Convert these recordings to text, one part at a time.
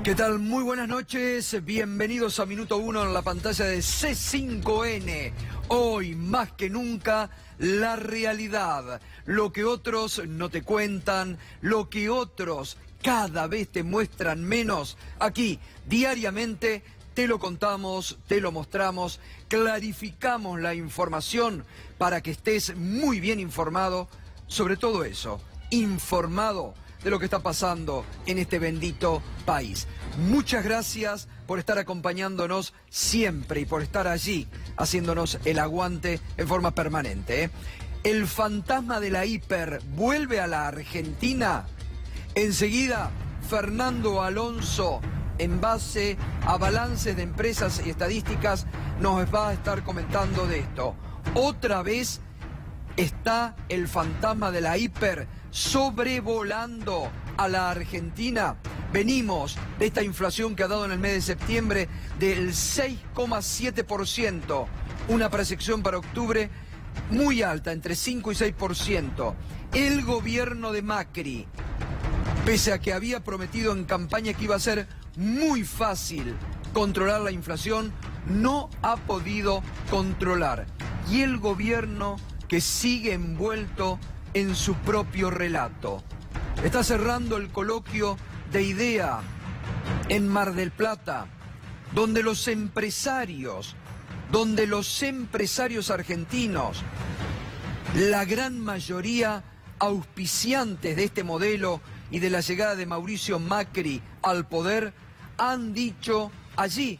¿Qué tal? Muy buenas noches, bienvenidos a Minuto 1 en la pantalla de C5N. Hoy, más que nunca, la realidad, lo que otros no te cuentan, lo que otros cada vez te muestran menos, aquí, diariamente, te lo contamos, te lo mostramos, clarificamos la información para que estés muy bien informado, sobre todo eso, informado de lo que está pasando en este bendito país. Muchas gracias por estar acompañándonos siempre y por estar allí haciéndonos el aguante en forma permanente. El fantasma de la hiper vuelve a la Argentina. Enseguida, Fernando Alonso, en base a balances de empresas y estadísticas, nos va a estar comentando de esto. Otra vez está el fantasma de la hiper sobrevolando a la Argentina. Venimos de esta inflación que ha dado en el mes de septiembre del 6,7%, una proyección para octubre muy alta, entre 5 y 6%. El gobierno de Macri, pese a que había prometido en campaña que iba a ser muy fácil controlar la inflación, no ha podido controlar. Y el gobierno que sigue envuelto en su propio relato. Está cerrando el coloquio de IDEA en Mar del Plata, donde los empresarios argentinos, la gran mayoría auspiciantes de este modelo y de la llegada de Mauricio Macri al poder, han dicho allí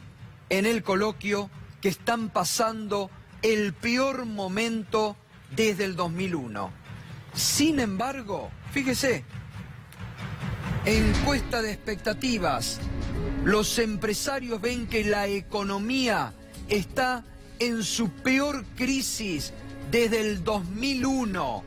en el coloquio que están pasando el peor momento desde el 2001. Sin embargo, fíjese, encuesta de expectativas, los empresarios ven que la economía está en su peor crisis desde el 2001.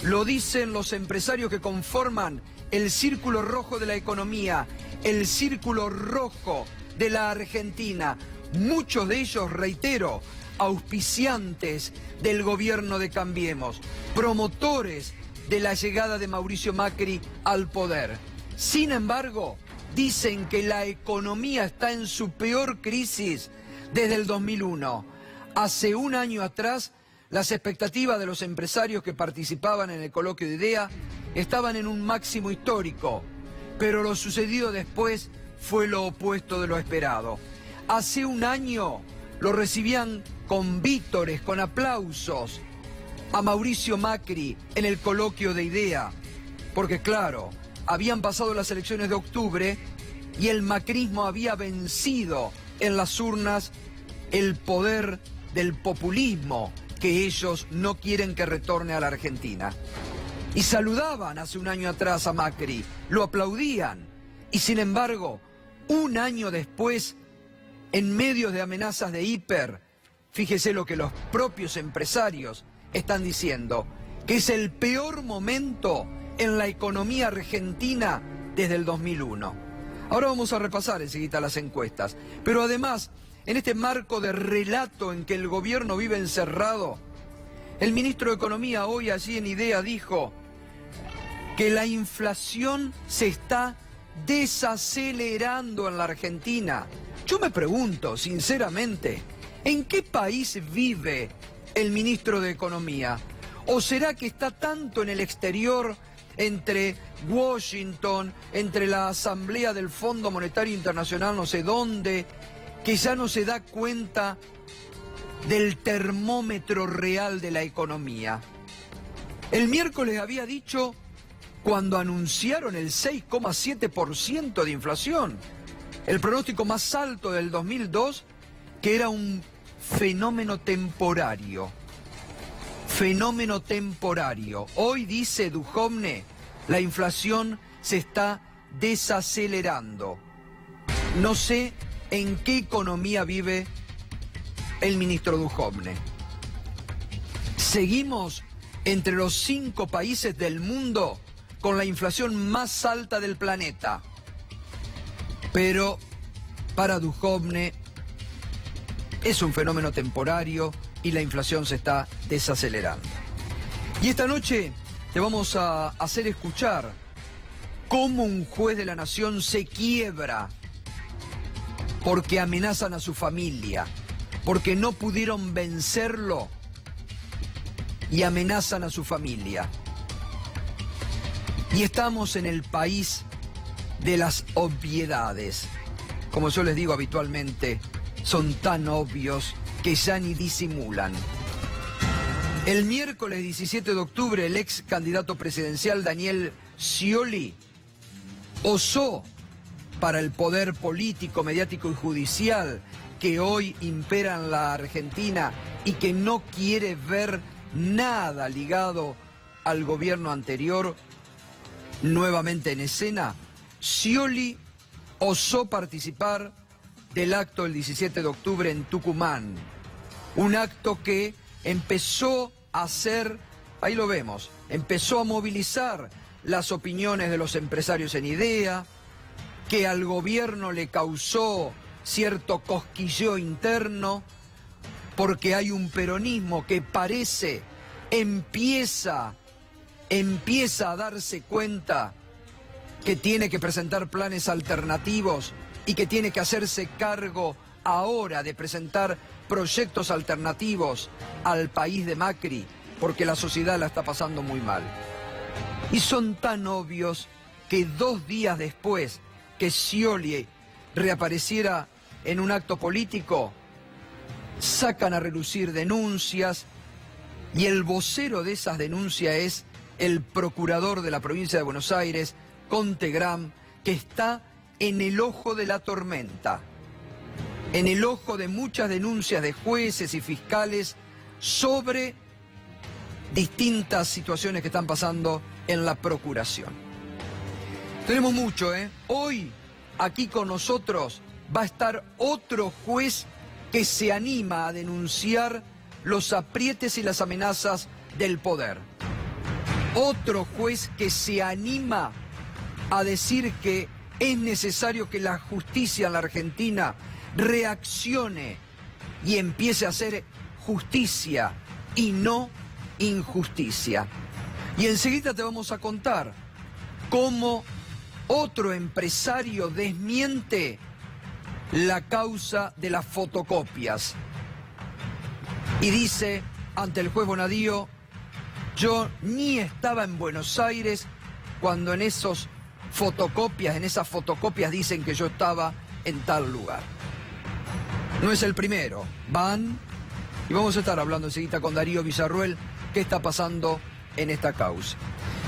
Lo dicen los empresarios que conforman el círculo rojo de la economía, el círculo rojo de la Argentina. Muchos de ellos, reitero, auspiciantes del gobierno de Cambiemos, promotores de la llegada de Mauricio Macri al poder. Sin embargo, dicen que la economía está en su peor crisis desde el 2001. Hace un año atrás, las expectativas de los empresarios que participaban en el coloquio de IDEA estaban en un máximo histórico, pero lo sucedido después fue lo opuesto de lo esperado. Hace un año lo recibían con vítores, con aplausos a Mauricio Macri en el coloquio de IDEA, porque claro, habían pasado las elecciones de octubre y el macrismo había vencido en las urnas el poder del populismo que ellos no quieren que retorne a la Argentina. Y saludaban hace un año atrás a Macri, lo aplaudían, y sin embargo, un año después, en medio de amenazas de hiper, fíjese lo que los propios empresarios están diciendo, que es el peor momento en la economía argentina desde el 2001. Ahora vamos a repasar enseguida las encuestas, pero además, en este marco de relato en que el gobierno vive encerrado, el ministro de Economía hoy allí en IDEA dijo que la inflación se está desacelerando en la Argentina. Yo me pregunto, sinceramente, ¿en qué país vive el ministro de Economía? ¿O será que está tanto en el exterior, entre Washington, entre la Asamblea del Fondo Monetario Internacional, no sé dónde, que ya no se da cuenta del termómetro real de la economía? El miércoles había dicho, cuando anunciaron el 6,7% de inflación, el pronóstico más alto del 2002, que era un fenómeno temporario. Fenómeno temporario. Hoy dice Duhovne, la inflación se está desacelerando. No sé en qué economía vive el ministro Duhovne. Seguimos entre los 5 países del mundo con la inflación más alta del planeta. Pero para Duhovne es un fenómeno temporario y la inflación se está desacelerando. Y esta noche te vamos a hacer escuchar cómo un juez de la Nación se quiebra porque amenazan a su familia, porque no pudieron vencerlo y amenazan a su familia. Y estamos en el país de las obviedades. Como yo les digo habitualmente, son tan obvios que ya ni disimulan. El miércoles 17 de octubre, el ex candidato presidencial Daniel Scioli osó para el poder político, mediático y judicial que hoy impera en la Argentina y que no quiere ver nada ligado al gobierno anterior nuevamente en escena. Scioli osó participar del acto del 17 de octubre en Tucumán, un acto que empezó a hacer, ahí lo vemos, empezó a movilizar las opiniones de los empresarios en idea, que al gobierno le causó cierto cosquilleo interno, porque hay un peronismo que parece, empieza a darse cuenta que tiene que presentar planes alternativos y que tiene que hacerse cargo ahora de presentar proyectos alternativos al país de Macri, porque la sociedad la está pasando muy mal. Y son tan obvios que 2 días después que Scioli reapareciera en un acto político, sacan a relucir denuncias y el vocero de esas denuncias es el procurador de la provincia de Buenos Aires, Conte Gram, que está en el ojo de la tormenta, en el ojo de muchas denuncias de jueces y fiscales sobre distintas situaciones que están pasando en la procuración. Tenemos mucho, ¿eh? Hoy, aquí con nosotros, va a estar otro juez que se anima a denunciar los aprietes y las amenazas del poder. Otro juez que se anima a decir que es necesario que la justicia en la Argentina reaccione y empiece a hacer justicia y no injusticia. Y enseguida te vamos a contar cómo otro empresario desmiente la causa de las fotocopias y dice ante el juez Bonadío: yo ni estaba en Buenos Aires cuando en esas fotocopias dicen que yo estaba en tal lugar. No es el primero. Van y vamos a estar hablando enseguida con Darío Villarruel qué está pasando en esta causa.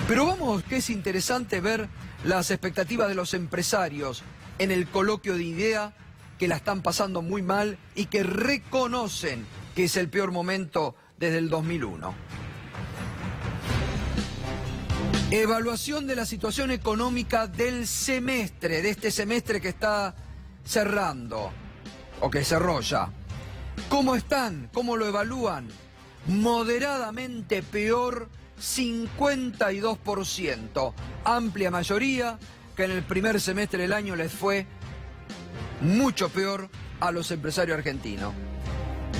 Pero vamos, que es interesante ver las expectativas de los empresarios en el coloquio de idea, que la están pasando muy mal y que reconocen que es el peor momento desde el 2001. Evaluación de la situación económica del semestre, de este semestre que está cerrando, o que cerró ya. ¿Cómo están? ¿Cómo lo evalúan? Moderadamente peor, 52%. Amplia mayoría que en el primer semestre del año les fue mucho peor a los empresarios argentinos.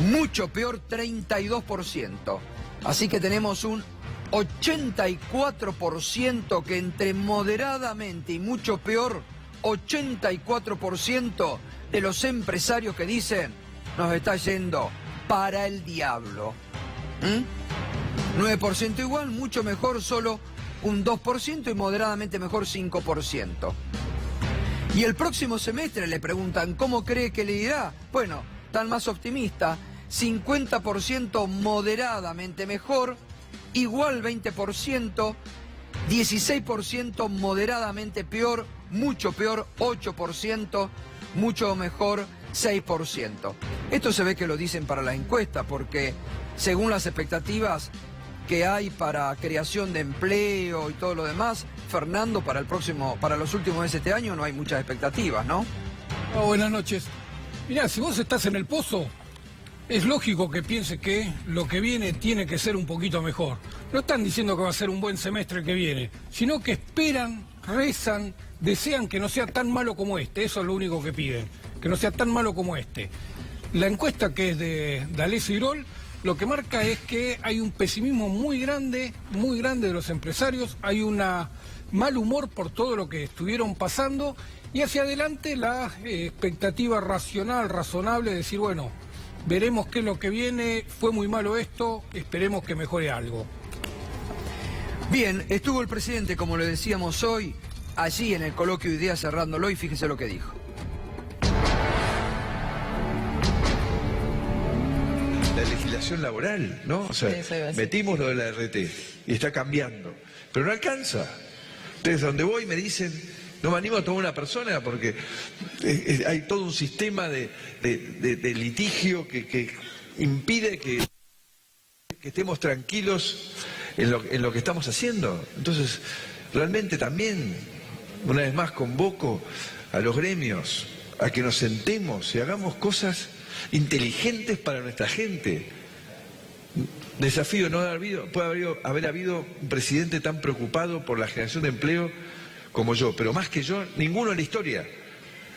Mucho peor, 32%. Así que tenemos un 84% que entre moderadamente y mucho peor, 84% de los empresarios que dicen nos está yendo para el diablo. 9% igual, mucho mejor solo un 2% y moderadamente mejor 5%. Y el próximo semestre le preguntan ¿cómo cree que le irá? Bueno, tan más optimista, 50% moderadamente mejor, igual 20%, 16% moderadamente peor, mucho peor 8%, mucho mejor 6%. Esto se ve que lo dicen para la encuesta porque según las expectativas que hay para creación de empleo y todo lo demás, Fernando, para los últimos meses de este año no hay muchas expectativas, ¿no? Buenas noches. Mirá, si vos estás en el pozo, es lógico que pienses que lo que viene tiene que ser un poquito mejor. No están diciendo que va a ser un buen semestre que viene, sino que esperan, rezan, desean que no sea tan malo como este. Eso es lo único que piden, que no sea tan malo como este. La encuesta que es de D'Alessio Irol lo que marca es que hay un pesimismo muy grande de los empresarios, hay un mal humor por todo lo que estuvieron pasando y hacia adelante la expectativa racional, razonable de decir, bueno, veremos qué es lo que viene, fue muy malo esto, esperemos que mejore algo. Bien, estuvo el presidente, como le decíamos hoy, allí en el coloquio de ideas cerrándolo y fíjese lo que dijo. La legislación laboral, ¿no? O sea, metimos lo de la RT y está cambiando, pero no alcanza. Entonces, donde voy me dicen, no me animo a tomar una persona porque hay todo un sistema de litigio que impide que estemos tranquilos en lo que estamos haciendo. Entonces, realmente también, una vez más, convoco a los gremios a que nos sentemos y hagamos cosas inteligentes para nuestra gente. Desafío no puede haber habido un presidente tan preocupado por la generación de empleo como yo, pero más que yo, ninguno en la historia.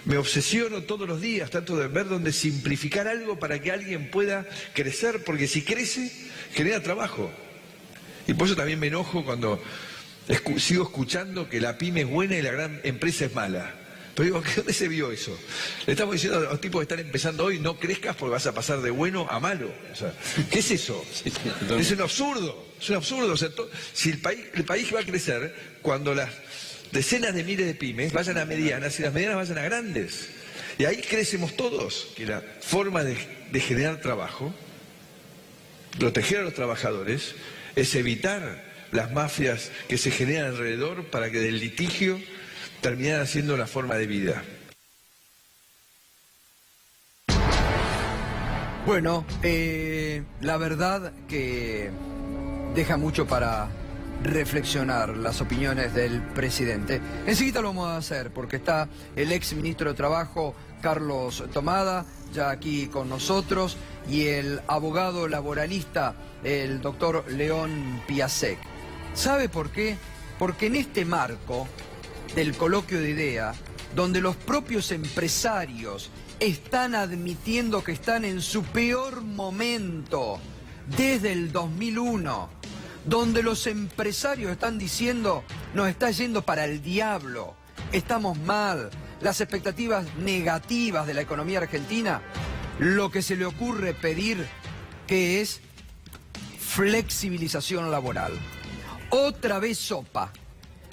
Me obsesiono todos los días, trato de ver dónde simplificar algo para que alguien pueda crecer, porque si crece, genera trabajo. Y por eso también me enojo cuando sigo escuchando que la pyme es buena y la gran empresa es mala. Pero digo, ¿dónde se vio eso? Le estamos diciendo a los tipos que están empezando hoy, no crezcas porque vas a pasar de bueno a malo. O sea, ¿qué es eso? Es un absurdo, es un absurdo. O sea, si el país va a crecer cuando las decenas de miles de pymes vayan a medianas y las medianas vayan a grandes. Y ahí crecemos todos, que la forma de generar trabajo, proteger a los trabajadores, es evitar las mafias que se generan alrededor para que del litigio terminar haciendo una forma de vida. Bueno, la verdad que deja mucho para reflexionar las opiniones del presidente. Enseguida lo vamos a hacer porque está el ex ministro de Trabajo, Carlos Tomada, ya aquí con nosotros, y el abogado laboralista, el doctor León Piasek. ¿Sabe por qué? Porque en este marco del coloquio de idea, donde los propios empresarios están admitiendo que están en su peor momento desde el 2001, donde los empresarios están diciendo nos está yendo para el diablo, estamos mal, las expectativas negativas de la economía argentina, lo que se le ocurre pedir que es flexibilización laboral. Otra vez sopa.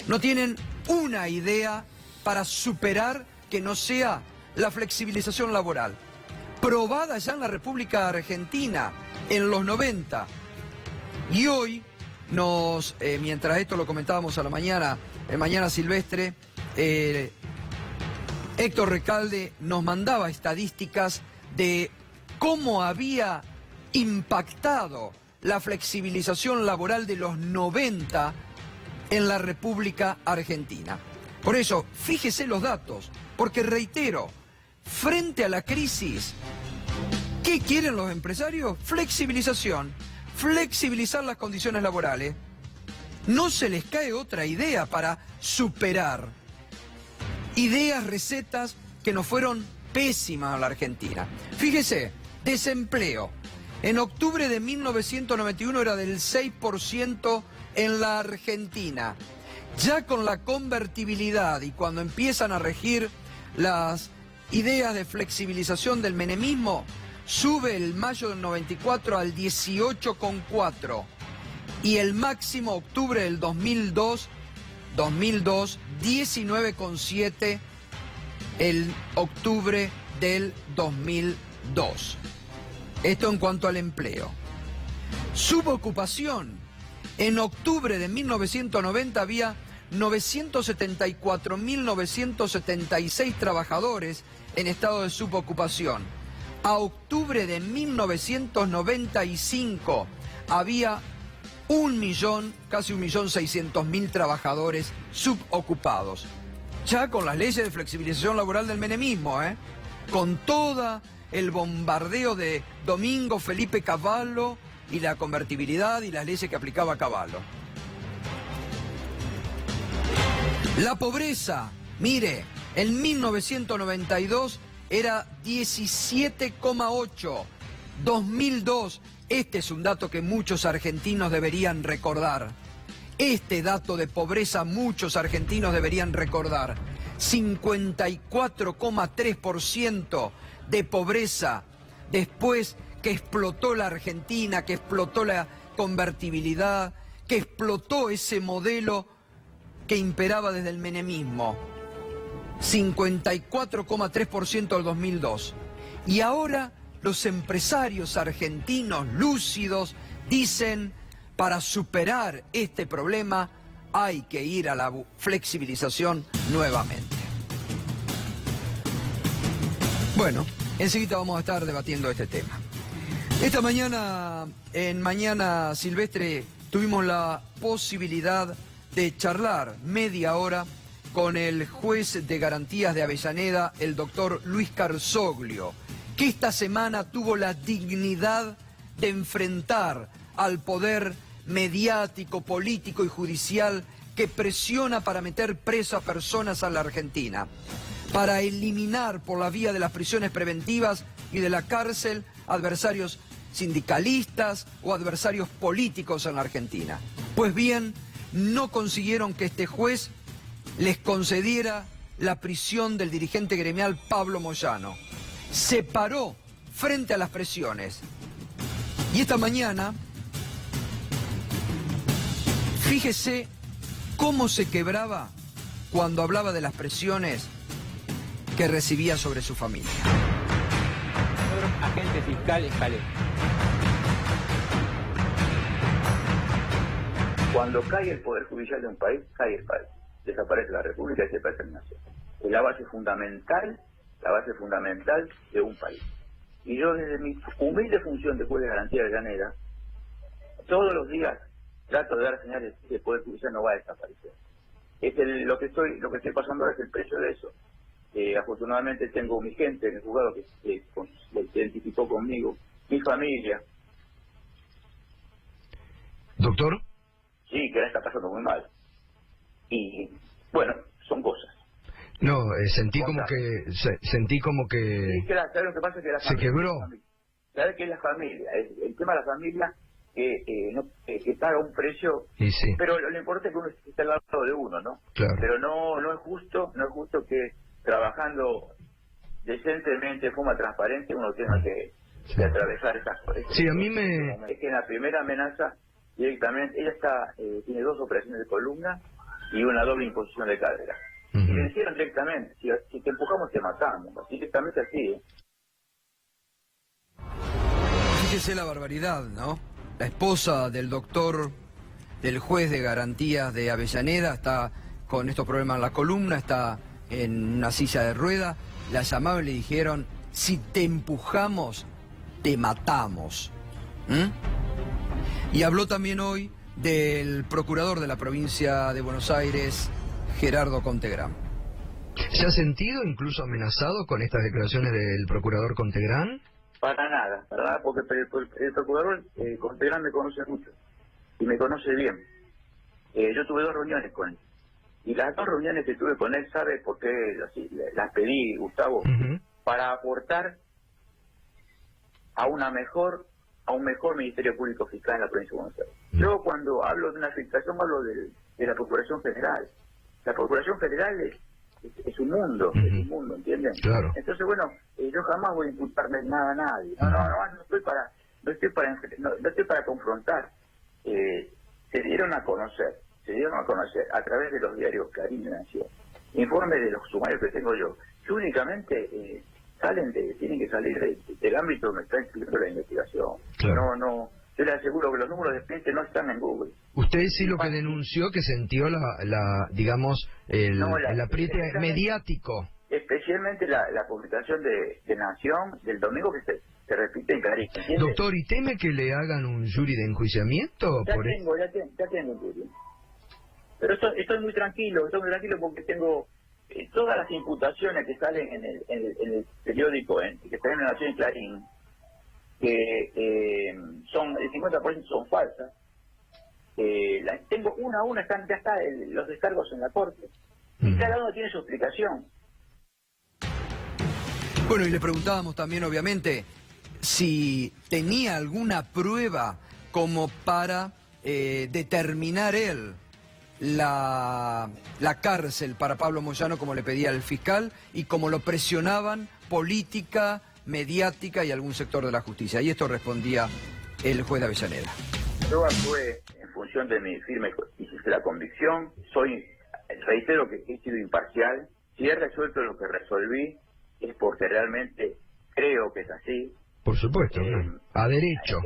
No tienen una idea para superar que no sea la flexibilización laboral. Probada ya en la República Argentina en los 90. Y hoy mientras esto lo comentábamos a la mañana, en Mañana Silvestre, Héctor Recalde nos mandaba estadísticas de cómo había impactado la flexibilización laboral de los 90 en la República Argentina. Por eso, fíjese los datos, porque reitero, frente a la crisis, ¿qué quieren los empresarios? Flexibilización, flexibilizar las condiciones laborales. No se les cae otra idea para superar. Ideas, recetas que nos fueron pésimas a la Argentina. Fíjese, desempleo. En octubre de 1991 era del 6% en la Argentina. Ya con la convertibilidad y cuando empiezan a regir las ideas de flexibilización del menemismo, sube el mayo del 94 al 18,4 y el máximo octubre del 2002, 19,7 el octubre del 2002. Esto en cuanto al empleo. Subocupación. En octubre de 1990 había 974.976 trabajadores en estado de subocupación. A octubre de 1995 había casi 1.600.000 trabajadores subocupados. Ya con las leyes de flexibilización laboral del menemismo, con todo el bombardeo de Domingo Felipe Cavallo y la convertibilidad y las leyes que aplicaba Cavallo. La pobreza, mire, en 1992 era 17,8, 2002 este es un dato que muchos argentinos deberían recordar. Este dato de pobreza muchos argentinos deberían recordar. 54,3% de pobreza después que explotó la Argentina, que explotó la convertibilidad, que explotó ese modelo que imperaba desde el menemismo. 54,3% del 2002. Y ahora los empresarios argentinos lúcidos dicen: para superar este problema hay que ir a la flexibilización nuevamente. Bueno, enseguida vamos a estar debatiendo este tema. Esta mañana, en Mañana Silvestre, tuvimos la posibilidad de charlar media hora con el juez de garantías de Avellaneda, el doctor Luis Carzoglio, que esta semana tuvo la dignidad de enfrentar al poder mediático, político y judicial que presiona para meter preso a personas a la Argentina, para eliminar por la vía de las prisiones preventivas y de la cárcel adversarios sindicalistas o adversarios políticos en la Argentina. Pues bien, no consiguieron que este juez les concediera la prisión del dirigente gremial Pablo Moyano. Se paró frente a las presiones. Y esta mañana, fíjese cómo se quebraba cuando hablaba de las presiones que recibía sobre su familia. Agente fiscal Escalé. Cuando cae el poder judicial de un país, cae el país. Desaparece la república y desaparece la nación. Es la base fundamental de un país. Y yo, desde mi humilde función de juez de garantía de Avellaneda, todos los días trato de dar señales de que el poder judicial no va a desaparecer. Lo que estoy pasando ahora es el precio de eso. Afortunadamente tengo mi gente en el juzgado que se identificó conmigo, mi familia. ¿Doctor? Sí, que la está pasando muy mal. Y bueno, son cosas. No, sentí como que... Sí, claro, ¿sabes lo que pasa? Que la familia, se quebró. ¿Sabes qué es la familia? El tema de la familia que paga un precio, Y sí. pero lo importante es que uno esté al lado de uno, ¿no? Claro. Pero no es justo que trabajando decentemente, de forma transparente, uno tenga que atravesar esas cosas. Sí, a mí me... Es que en la primera amenaza, directamente, ella tiene 2 operaciones de columna y una doble imposición de cadera. Y le dijeron directamente: si te empujamos te matamos, directamente así, Fíjese la barbaridad, ¿no? La esposa del doctor, del juez de garantías de Avellaneda, está con estos problemas en la columna, está en una silla de rueda. La llamaron y le dijeron: si te empujamos, te matamos. Y habló también hoy del procurador de la provincia de Buenos Aires, Gerardo Contegrán. ¿Se ha sentido incluso amenazado con estas declaraciones del procurador Contegrán? Para nada, porque el procurador Contegrán me conoce mucho y me conoce bien. Yo tuve 2 reuniones con él. Y las 2 reuniones que tuve con él, ¿sabe por qué las pedí, Gustavo? Para aportar a un mejor Ministerio Público Fiscal en la provincia de Buenos Aires. Yo, cuando hablo de una filtración, hablo de la Procuración Federal. La Procuración Federal es un mundo, ¿entienden? Claro. Entonces, bueno, yo jamás voy a imputarme nada a nadie. No estoy para confrontar. Se dieron a conocer a través de los diarios Clarín y Nación, informes de los sumarios que tengo yo, que únicamente tienen que salir del ámbito donde está incluyendo la investigación. Claro. No, yo le aseguro que los números de expediente no están en Google. Usted sí lo que denunció, que sintió el apriete mediático. Especialmente la publicación de Nación del domingo, que se repite en Clarín. ¿Entiendes? Doctor, ¿y teme que le hagan un jury de enjuiciamiento? Ya tengo un jury. Pero estoy muy tranquilo porque tengo todas las imputaciones que salen en el periódico, que están en la Nación y Clarín, que son el 50% son falsas. Tengo una a una, ya está los descargos en la corte. Y cada uno tiene su explicación. Bueno, y le preguntábamos también, obviamente, si tenía alguna prueba como para determinar él la cárcel para Pablo Moyano, como le pedía el fiscal, y como lo presionaban política, mediática y algún sector de la justicia. Y esto respondía el juez de Avellaneda. Yo actué en función de mi firme y sincera convicción. Reitero que he sido imparcial. Si he resuelto lo que resolví, es porque realmente creo que es así. Por supuesto, a derecho.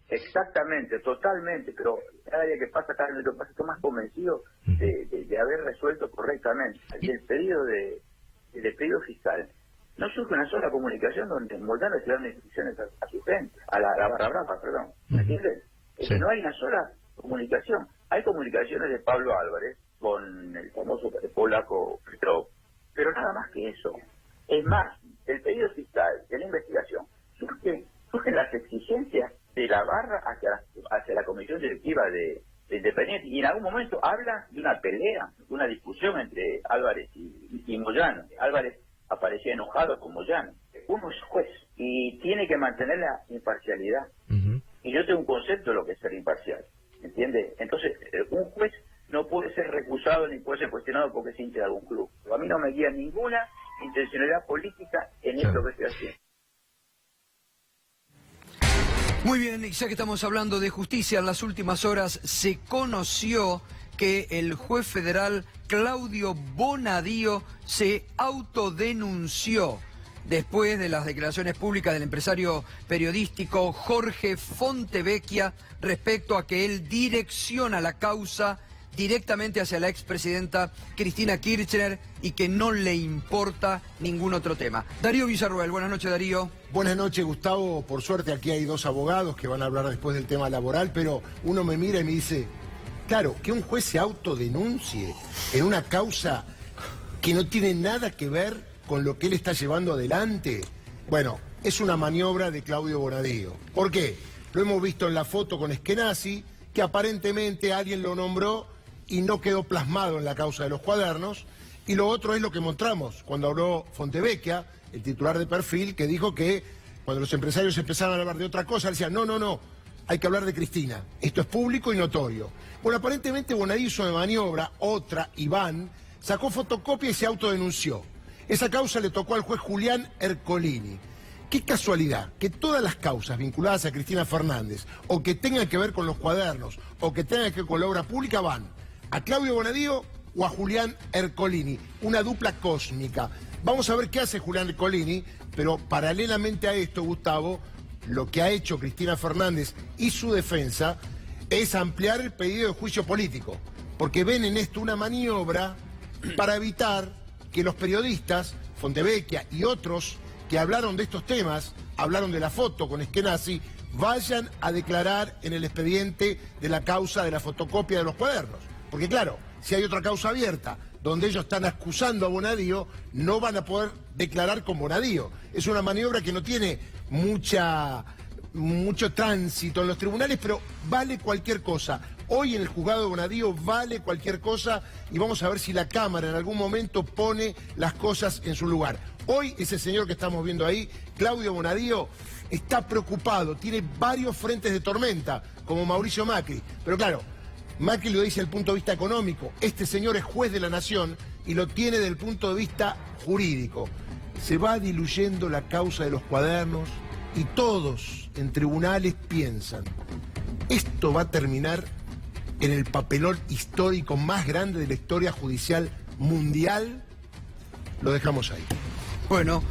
Exactamente, totalmente, pero cada día que pasa, cada vez que pasa, estoy más convencido de haber resuelto correctamente. El pedido del pedido fiscal, no surge una sola comunicación donde Moyano se dan instrucciones a su gente, a la barra brava, perdón, ¿me entiendes? Sí. No hay una sola comunicación. Hay comunicaciones de Pablo Álvarez con el famoso polaco Petrov, pero nada más que eso. Es más, el pedido fiscal de la investigación surgen las exigencias de la barra hacia la comisión directiva de Independiente, y en algún momento habla de una pelea, una discusión entre Álvarez y Moyano. Álvarez aparecía enojado con Moyano. Uno es juez y tiene que mantener la imparcialidad. Y yo tengo un concepto de lo que es ser imparcial, ¿entiende? Entonces, un juez no puede ser recusado ni puede ser cuestionado porque es hincha de algún club. A mí no me guía ninguna intencionalidad política en esto que estoy haciendo. Muy bien, y ya que estamos hablando de justicia, en las últimas horas se conoció que el juez federal Claudio Bonadío se autodenunció después de las declaraciones públicas del empresario periodístico Jorge Fontevecchia respecto a que él direcciona la causa directamente hacia la expresidenta Cristina Kirchner y que no le importa ningún otro tema. Darío Villarruel, buenas noches, Darío. Buenas noches, Gustavo. Por suerte aquí hay dos abogados que van a hablar después del tema laboral, pero uno me mira y me dice, claro, que un juez se autodenuncie en una causa que no tiene nada que ver con lo que él está llevando adelante. Bueno, es una maniobra de Claudio Bonadío. ¿Por qué? Lo hemos visto en la foto con Skenazy, que aparentemente alguien lo nombró y no quedó plasmado en la causa de los cuadernos. Y lo otro es lo que mostramos cuando habló Fontevecchia, el titular de Perfil, que dijo que cuando los empresarios empezaban a hablar de otra cosa, decían, no, hay que hablar de Cristina. Esto es público y notorio. Bueno, aparentemente Bonadío hizo de maniobra, otra, Iván, sacó fotocopia y se autodenunció. Esa causa le tocó al juez Julián Ercolini. Qué casualidad que todas las causas vinculadas a Cristina Fernández, o que tengan que ver con los cuadernos, o que tengan que ver con la obra pública, van a Claudio Bonadío o a Julián Ercolini, una dupla cósmica. Vamos a ver qué hace Julián Ercolini, pero paralelamente a esto, Gustavo, lo que ha hecho Cristina Fernández y su defensa es ampliar el pedido de juicio político, porque ven en esto una maniobra para evitar que los periodistas, Fontevecchia y otros que hablaron de estos temas, hablaron de la foto con Skenazy, vayan a declarar en el expediente de la causa de la fotocopia de los cuadernos. Porque claro, si hay otra causa abierta donde ellos están acusando a Bonadío, no van a poder declarar con Bonadío. Es una maniobra que no tiene mucho tránsito en los tribunales, pero vale cualquier cosa. Hoy en el juzgado de Bonadío vale cualquier cosa y vamos a ver si la Cámara en algún momento pone las cosas en su lugar. Hoy ese señor que estamos viendo ahí, Claudio Bonadío, está preocupado, tiene varios frentes de tormenta, como Mauricio Macri. Pero claro, Macri lo dice desde el punto de vista económico, este señor es juez de la nación y lo tiene desde el punto de vista jurídico. Se va diluyendo la causa de los cuadernos y todos en tribunales piensan, esto va a terminar en el papelón histórico más grande de la historia judicial mundial. Lo dejamos ahí. Bueno,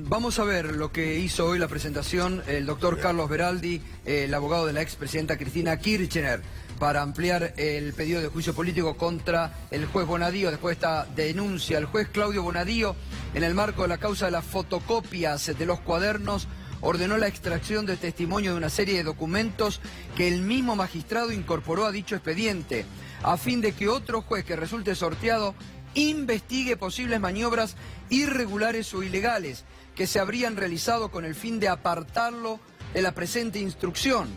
vamos a ver lo que hizo hoy la presentación el doctor Carlos Beraldi, el abogado de la expresidenta Cristina Kirchner, para ampliar el pedido de juicio político contra el juez Bonadío después de esta denuncia. El juez Claudio Bonadío, en el marco de la causa de las fotocopias de los cuadernos, ordenó la extracción de testimonio de una serie de documentos que el mismo magistrado incorporó a dicho expediente, a fin de que otro juez que resulte sorteado investigue posibles maniobras irregulares o ilegales que se habrían realizado con el fin de apartarlo de la presente instrucción.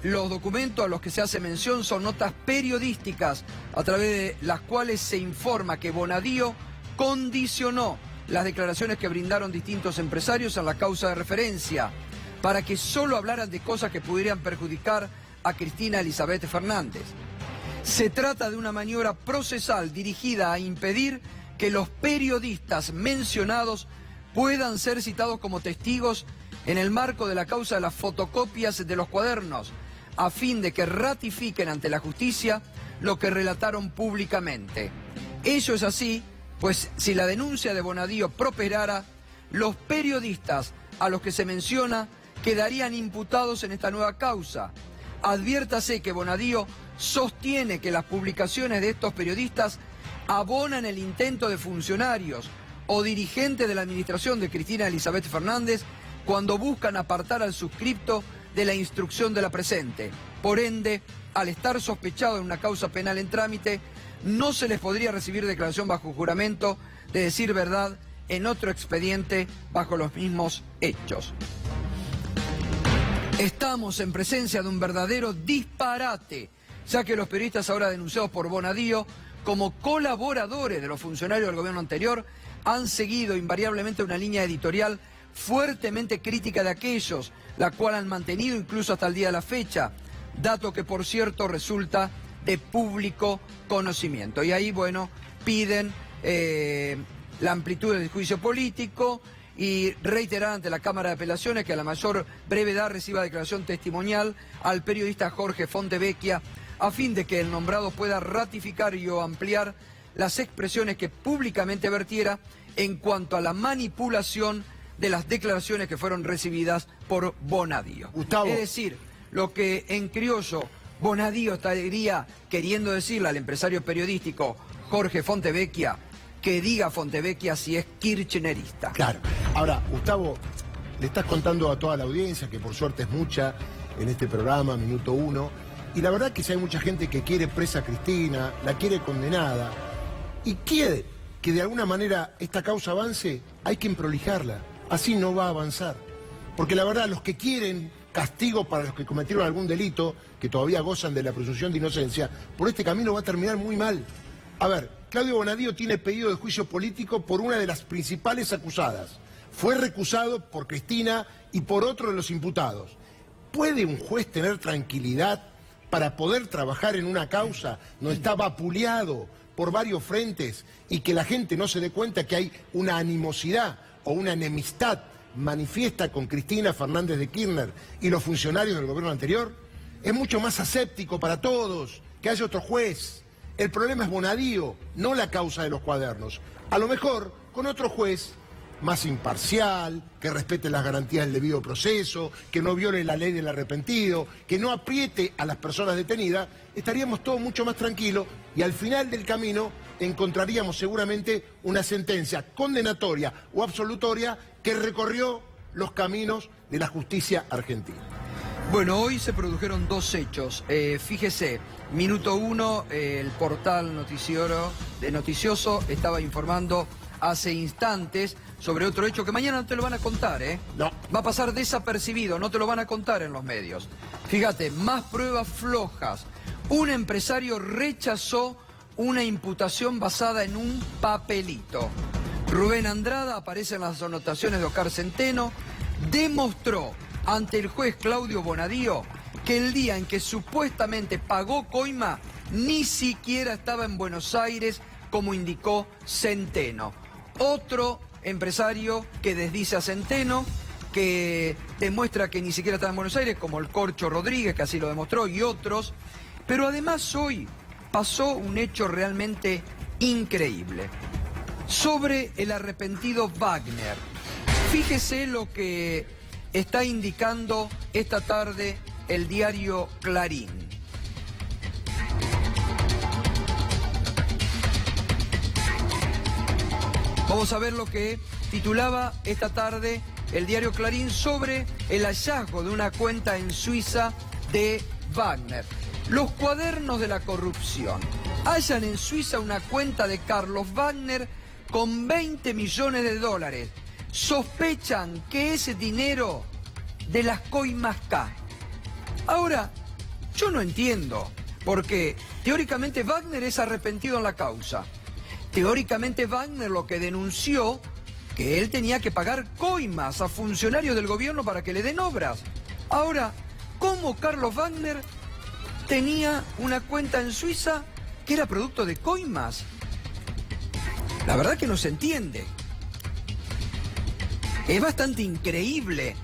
Los documentos a los que se hace mención son notas periodísticas a través de las cuales se informa que Bonadío condicionó las declaraciones que brindaron distintos empresarios en la causa de referencia, para que solo hablaran de cosas que pudieran perjudicar a Cristina Elizabeth Fernández. Se trata de una maniobra procesal dirigida a impedir que los periodistas mencionados puedan ser citados como testigos en el marco de la causa de las fotocopias de los cuadernos, a fin de que ratifiquen ante la justicia lo que relataron públicamente. Eso es así, pues si la denuncia de Bonadío prosperara, los periodistas a los que se menciona quedarían imputados en esta nueva causa. Adviértase que Bonadío sostiene que las publicaciones de estos periodistas abonan el intento de funcionarios o dirigentes de la administración de Cristina Elizabeth Fernández cuando buscan apartar al suscripto de la instrucción de la presente. Por ende, al estar sospechado en una causa penal en trámite, no se les podría recibir declaración bajo juramento de decir verdad en otro expediente bajo los mismos hechos. Estamos en presencia de un verdadero disparate, ya que los periodistas ahora denunciados por Bonadío como colaboradores de los funcionarios del gobierno anterior han seguido invariablemente una línea editorial fuertemente crítica de aquellos, la cual han mantenido incluso hasta el día de la fecha, dato que por cierto resulta de público conocimiento. Y ahí, bueno, piden la amplitud del juicio político y reiterar ante la Cámara de Apelaciones que a la mayor brevedad reciba declaración testimonial al periodista Jorge Fontevecchia, a fin de que el nombrado pueda ratificar y o ampliar las expresiones que públicamente vertiera en cuanto a la manipulación de las declaraciones que fueron recibidas por Bonadío. Gustavo. Es decir, lo que en criollo Bonadío estaría queriendo decirle al empresario periodístico Jorge Fontevecchia, que diga Fontevecchia si es kirchnerista. Claro. Ahora, Gustavo, le estás contando a toda la audiencia, que por suerte es mucha en este programa, Minuto Uno, y la verdad que si hay mucha gente que quiere presa a Cristina, la quiere condenada, y quiere que de alguna manera esta causa avance, hay que emprolijarla. Así no va a avanzar. Porque la verdad, los que quieren castigo para los que cometieron algún delito, que todavía gozan de la presunción de inocencia, por este camino va a terminar muy mal. A ver, Claudio Bonadío tiene pedido de juicio político por una de las principales acusadas. Fue recusado por Cristina y por otro de los imputados. ¿Puede un juez tener tranquilidad para poder trabajar en una causa donde está vapuleado por varios frentes y que la gente no se dé cuenta que hay una animosidad o una enemistad manifiesta con Cristina Fernández de Kirchner y los funcionarios del gobierno anterior? Es mucho más aséptico para todos que haya otro juez. El problema es Bonadío, no la causa de los cuadernos. A lo mejor, con otro juez más imparcial, que respete las garantías del debido proceso, que no viole la ley del arrepentido, que no apriete a las personas detenidas, estaríamos todos mucho más tranquilos y al final del camino encontraríamos seguramente una sentencia condenatoria o absolutoria que recorrió los caminos de la justicia argentina. Bueno, hoy se produjeron dos hechos. Fíjese, Minuto Uno, el portal noticioso estaba informando hace instantes sobre otro hecho que mañana no te lo van a contar, ¿eh? No. Va a pasar desapercibido, no te lo van a contar en los medios. Fíjate, más pruebas flojas. Un empresario rechazó una imputación basada en un papelito. Rubén Andrada, aparece en las anotaciones de Oscar Centeno, demostró ante el juez Claudio Bonadío que el día en que supuestamente pagó coima ni siquiera estaba en Buenos Aires, como indicó Centeno. Otro empresario que desdice a Centeno, que demuestra que ni siquiera estaba en Buenos Aires, como el Corcho Rodríguez, que así lo demostró, y otros. Pero además hoy pasó un hecho realmente increíble. Sobre el arrepentido Wagner. Fíjese lo que está indicando esta tarde el diario Clarín. Vamos a ver lo que titulaba esta tarde el diario Clarín sobre el hallazgo de una cuenta en Suiza de Wagner. Los cuadernos de la corrupción. Hallan en Suiza una cuenta de Carlos Wagner con 20 millones de dólares. Sospechan que es dinero de las coimas K. Ahora, yo no entiendo, porque teóricamente Wagner es arrepentido en la causa. Teóricamente Wagner lo que denunció que él tenía que pagar coimas a funcionarios del gobierno para que le den obras. Ahora, ¿cómo Carlos Wagner tenía una cuenta en Suiza que era producto de coimas? La verdad que no se entiende. Es bastante increíble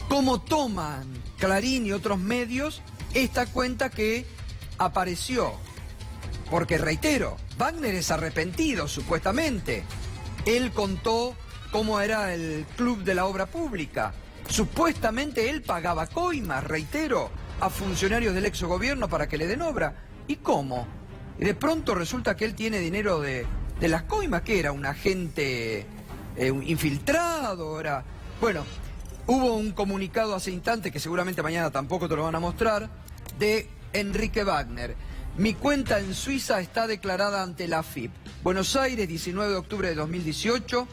cómo toman Clarín y otros medios esta cuenta que apareció. Porque reitero, Wagner es arrepentido, supuestamente. Él contó cómo era el club de la obra pública. Supuestamente él pagaba coimas, reitero, a funcionarios del exgobierno para que le den obra. ¿Y cómo? Y de pronto resulta que él tiene dinero de las coimas, que era un agente infiltrado, era... Bueno, hubo un comunicado hace instantes, que seguramente mañana tampoco te lo van a mostrar, de Enrique Wagner. Mi cuenta en Suiza está declarada ante la AFIP. Buenos Aires, 19 de octubre de 2018,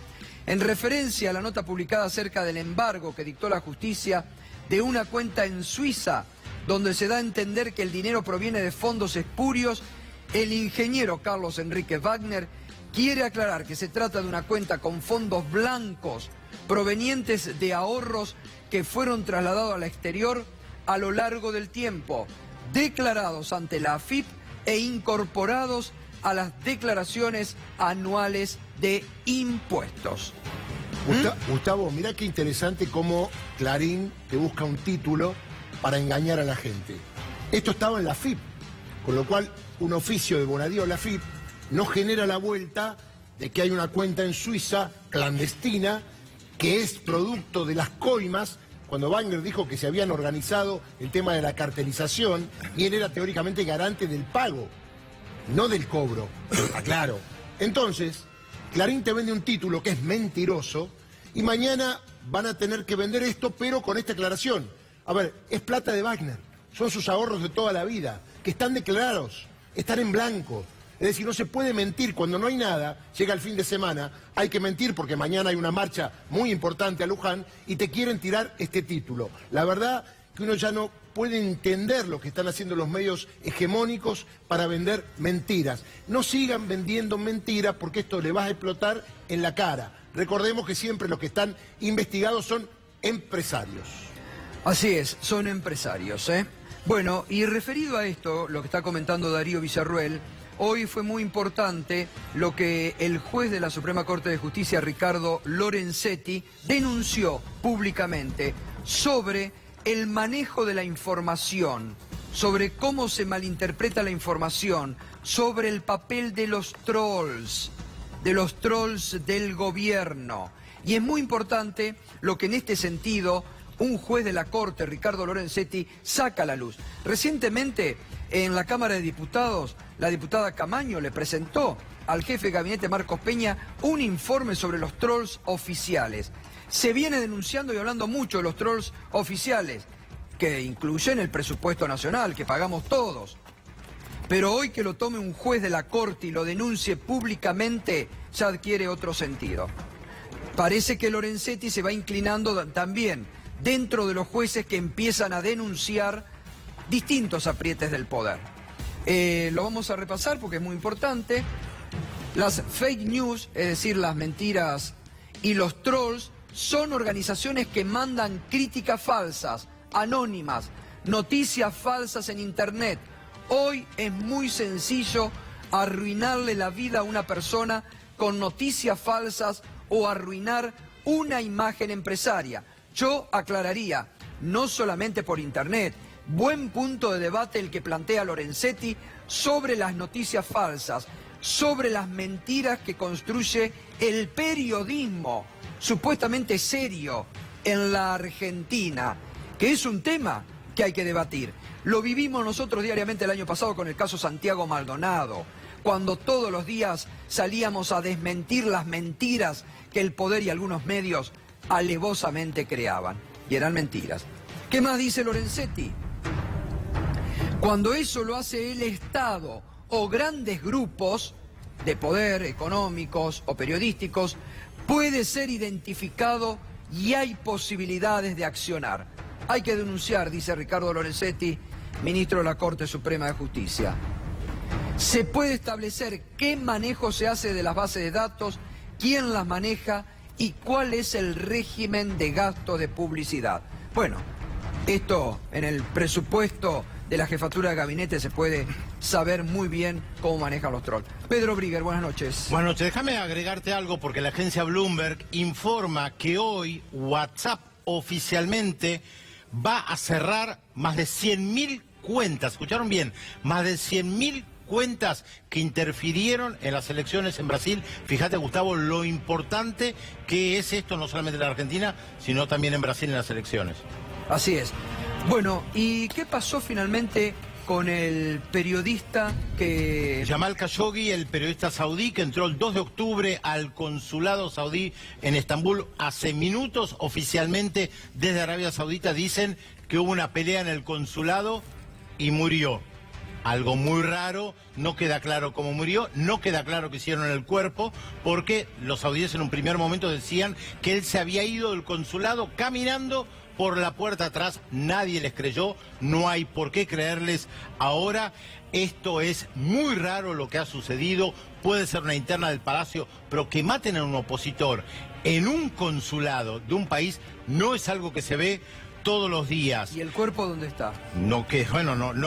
en referencia a la nota publicada acerca del embargo que dictó la justicia de una cuenta en Suiza, donde se da a entender que el dinero proviene de fondos espurios, el ingeniero Carlos Enrique Wagner quiere aclarar que se trata de una cuenta con fondos blancos provenientes de ahorros que fueron trasladados al exterior a lo largo del tiempo, declarados ante la AFIP e incorporados a las declaraciones anuales de impuestos. Gustavo, mirá qué interesante cómo Clarín te busca un título para engañar a la gente. Esto estaba en la AFIP, con lo cual un oficio de Bonadío a la AFIP no genera la vuelta de que hay una cuenta en Suiza clandestina que es producto de las coimas, cuando Wagner dijo que se habían organizado el tema de la cartelización y él era teóricamente garante del pago, no del cobro, aclaro. Entonces, Clarín te vende un título que es mentiroso y mañana van a tener que vender esto, pero con esta aclaración. A ver, es plata de Wagner, son sus ahorros de toda la vida, que están declarados, están en blanco. Es decir, no se puede mentir cuando no hay nada, llega el fin de semana, hay que mentir porque mañana hay una marcha muy importante a Luján y te quieren tirar este título. La verdad que uno ya no puede entender lo que están haciendo los medios hegemónicos para vender mentiras. No sigan vendiendo mentiras porque esto le va a explotar en la cara. Recordemos que siempre los que están investigados son empresarios. Así es, son empresarios, ¿eh? Bueno, y referido a esto, lo que está comentando Darío Villarruel, hoy fue muy importante lo que el juez de la Suprema Corte de Justicia, Ricardo Lorenzetti, denunció públicamente sobre el manejo de la información, sobre cómo se malinterpreta la información, sobre el papel de los trolls del gobierno. Y es muy importante lo que en este sentido un juez de la Corte, Ricardo Lorenzetti, saca a la luz. Recientemente, en la Cámara de Diputados, la diputada Camaño le presentó al jefe de gabinete Marcos Peña un informe sobre los trolls oficiales. Se viene denunciando y hablando mucho de los trolls oficiales, que incluyen el presupuesto nacional, que pagamos todos. Pero hoy que lo tome un juez de la Corte y lo denuncie públicamente, ya adquiere otro sentido. Parece que Lorenzetti se va inclinando también dentro de los jueces que empiezan a denunciar distintos aprietes del poder. Lo vamos a repasar porque es muy importante. Las fake news, es decir, las mentiras y los trolls, son organizaciones que mandan críticas falsas, anónimas, noticias falsas en Internet. Hoy es muy sencillo arruinarle la vida a una persona con noticias falsas o arruinar una imagen empresaria. Yo aclararía, no solamente por Internet, buen punto de debate el que plantea Lorenzetti sobre las noticias falsas, sobre las mentiras que construye el periodismo supuestamente serio en la Argentina, que es un tema que hay que debatir. Lo vivimos nosotros diariamente el año pasado con el caso Santiago Maldonado, cuando todos los días salíamos a desmentir las mentiras que el poder y algunos medios alevosamente creaban, y eran mentiras. ¿Qué más dice Lorenzetti? Cuando eso lo hace el Estado o grandes grupos de poder, económicos o periodísticos, puede ser identificado y hay posibilidades de accionar. Hay que denunciar, dice Ricardo Lorenzetti, ministro de la Corte Suprema de Justicia. Se puede establecer qué manejo se hace de las bases de datos, quién las maneja y cuál es el régimen de gasto de publicidad. Bueno, esto en el presupuesto de la jefatura de gabinete se puede saber muy bien cómo manejan los trolls. Pedro Brigger, buenas noches. Buenas noches, déjame agregarte algo porque la agencia Bloomberg informa que hoy WhatsApp oficialmente va a cerrar más de 100.000 cuentas, ¿escucharon bien? Más de 100.000 cuentas que interfirieron en las elecciones en Brasil. Fíjate, Gustavo, lo importante que es esto, no solamente en la Argentina, sino también en Brasil en las elecciones. Así es. Bueno, ¿y qué pasó finalmente con el periodista que... Jamal Khashoggi, el periodista saudí que entró el 2 de octubre al consulado saudí en Estambul? Hace minutos, oficialmente, desde Arabia Saudita, dicen que hubo una pelea en el consulado y murió. Algo muy raro, no queda claro cómo murió, no queda claro qué hicieron en el cuerpo, porque los saudíes en un primer momento decían que él se había ido del consulado caminando por la puerta atrás. Nadie les creyó, no hay por qué creerles ahora. Esto es muy raro lo que ha sucedido, puede ser una interna del palacio, pero que maten a un opositor en un consulado de un país no es algo que se ve todos los días. ¿Y el cuerpo dónde está? No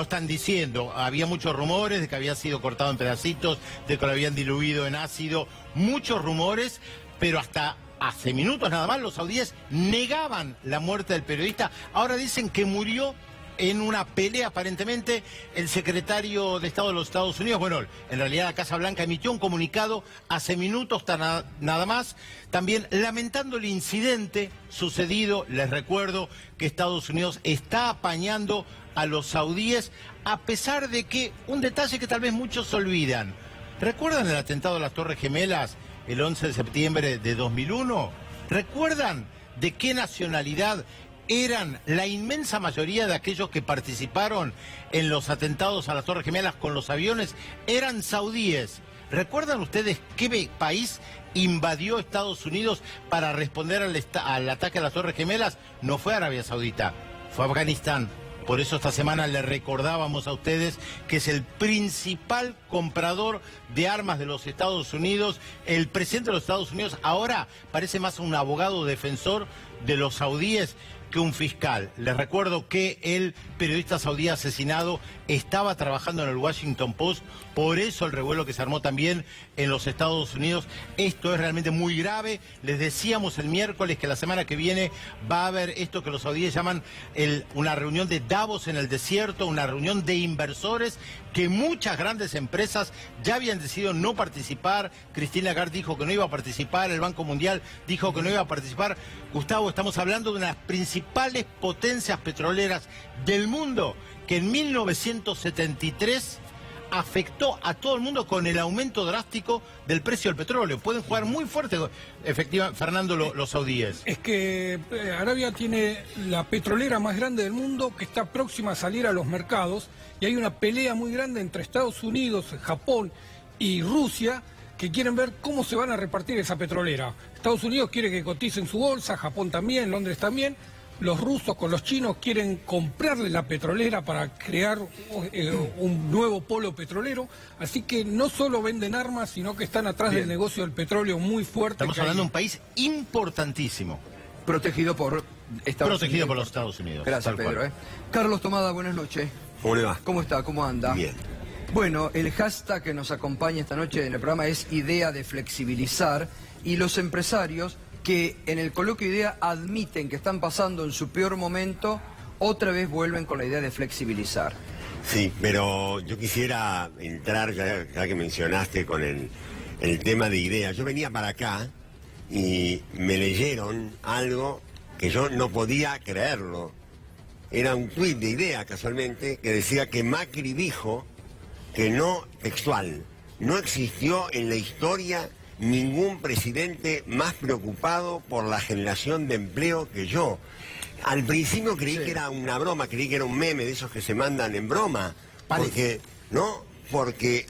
están diciendo. Había muchos rumores de que había sido cortado en pedacitos, de que lo habían diluido en ácido, muchos rumores, pero hasta hace minutos nada más los saudíes negaban la muerte del periodista. Ahora dicen que murió en una pelea, aparentemente. El secretario de Estado de los Estados Unidos, bueno, en realidad la Casa Blanca emitió un comunicado hace minutos, nada más, también lamentando el incidente sucedido. Les recuerdo que Estados Unidos está apañando a los saudíes, a pesar de que, un detalle que tal vez muchos olvidan, ¿recuerdan el atentado a las Torres Gemelas el 11 de septiembre de 2001? ¿Recuerdan de qué nacionalidad eran la inmensa mayoría de aquellos que participaron en los atentados a las Torres Gemelas con los aviones? Eran saudíes. ¿Recuerdan ustedes qué país invadió Estados Unidos para responder al ataque a las Torres Gemelas? No fue Arabia Saudita, fue Afganistán. Por eso esta semana le recordábamos a ustedes que es el principal comprador de armas de los Estados Unidos. El presidente de los Estados Unidos ahora parece más un abogado defensor de los saudíes que un fiscal. Les recuerdo que el periodista saudí asesinado estaba trabajando en el Washington Post, por eso el revuelo que se armó también en los Estados Unidos. Esto es realmente muy grave. Les decíamos el miércoles que la semana que viene va a haber esto que los saudíes llaman una reunión de Davos en el desierto, una reunión de inversores que muchas grandes empresas ya habían decidido no participar. Christine Lagarde dijo que no iba a participar, el Banco Mundial dijo que no iba a participar. Gustavo, estamos hablando de unas principales potencias petroleras del mundo que en 1973 afectó a todo el mundo con el aumento drástico del precio del petróleo. Pueden jugar muy fuerte, efectivamente, Fernando, los saudíes. Es que Arabia tiene la petrolera más grande del mundo que está próxima a salir a los mercados y hay una pelea muy grande entre Estados Unidos, Japón y Rusia que quieren ver cómo se van a repartir esa petrolera. Estados Unidos quiere que cotice en su bolsa, Japón también, Londres también. Los rusos con los chinos quieren comprarle la petrolera para crear un nuevo polo petrolero. Así que no solo venden armas, sino que están atrás del negocio del petróleo muy fuerte. Estamos hablando de un país importantísimo. Protegido por Estados Unidos. Por los Estados Unidos. Gracias, Pedro. Carlos Tomada, buenas noches. ¿Cómo le va? ¿Cómo está? ¿Cómo anda? Bien. Bueno, el hashtag que nos acompaña esta noche en el programa es Idea de Flexibilizar, y los empresarios que en el coloquio IDEA admiten que están pasando en su peor momento, otra vez vuelven con la idea de flexibilizar. Sí, pero yo quisiera entrar, ya que mencionaste con el tema de IDEA. Yo venía para acá y me leyeron algo que yo no podía creerlo. Era un tuit de IDEA, casualmente, que decía que Macri dijo que no, textual, no existió en la historia ningún presidente más preocupado por la generación de empleo que yo. Al principio creí que era una broma, creí que era un meme de esos que se mandan en broma. Porque